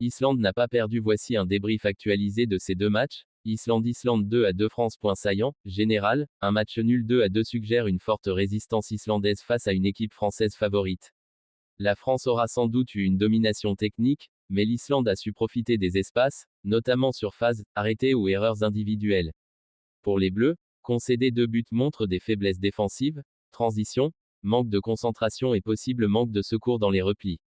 Islande n'a pas perdu. Voici un débrief actualisé de ces deux matchs. Islande 2-2 France. Point saillant, général, un match nul 2-2 suggère une forte résistance islandaise face à une équipe française favorite. La France aura sans doute eu une domination technique, mais l'Islande a su profiter des espaces, notamment sur phases, arrêtés ou erreurs individuelles. Pour les Bleus, concéder 2 buts montre des faiblesses défensives, transition, manque de concentration et possible manque de secours dans les replis.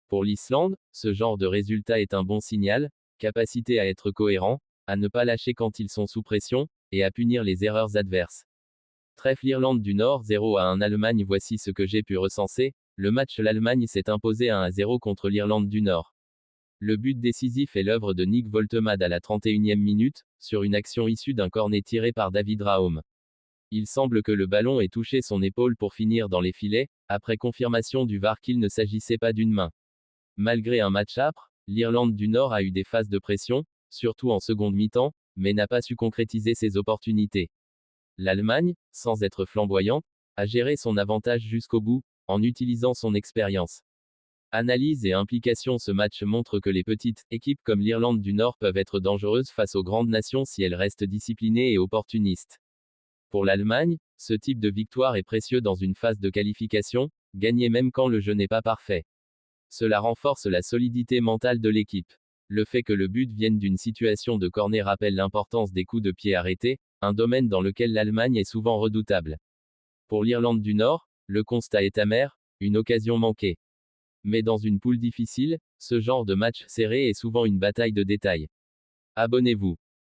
Pour l'Islande, ce genre de résultat est un bon signal, capacité à être cohérent, à ne pas lâcher quand ils sont sous pression, et à punir les erreurs adverses. Trèfle Irlande du Nord 0-1 Allemagne. Voici ce que j'ai pu recenser. Le match, l'Allemagne s'est imposée 1-0 contre l'Irlande du Nord. Le but décisif est l'œuvre de Nick Woltemade à la 31e minute, sur une action issue d'un corner tiré par David Raum. Il semble que le ballon ait touché son épaule pour finir dans les filets, après confirmation du VAR qu'il ne s'agissait pas d'une main. Malgré un match âpre, l'Irlande du Nord a eu des phases de pression, surtout en seconde mi-temps, mais n'a pas su concrétiser ses opportunités. L'Allemagne, sans être flamboyante, a géré son avantage jusqu'au bout, en utilisant son expérience. Analyse et implication. Ce match montre que les petites équipes comme l'Irlande du Nord peuvent être dangereuses face aux grandes nations si elles restent disciplinées et opportunistes. Pour l'Allemagne, ce type de victoire est précieux dans une phase de qualification, gagner même quand le jeu n'est pas parfait. Cela renforce la solidité mentale de l'équipe. Le fait que le but vienne d'une situation de corner rappelle l'importance des coups de pied arrêtés, un domaine dans lequel l'Allemagne est souvent redoutable. Pour l'Irlande du Nord, le constat est amer, une occasion manquée. Mais dans une poule difficile, ce genre de match serré est souvent une bataille de détails. Abonnez-vous.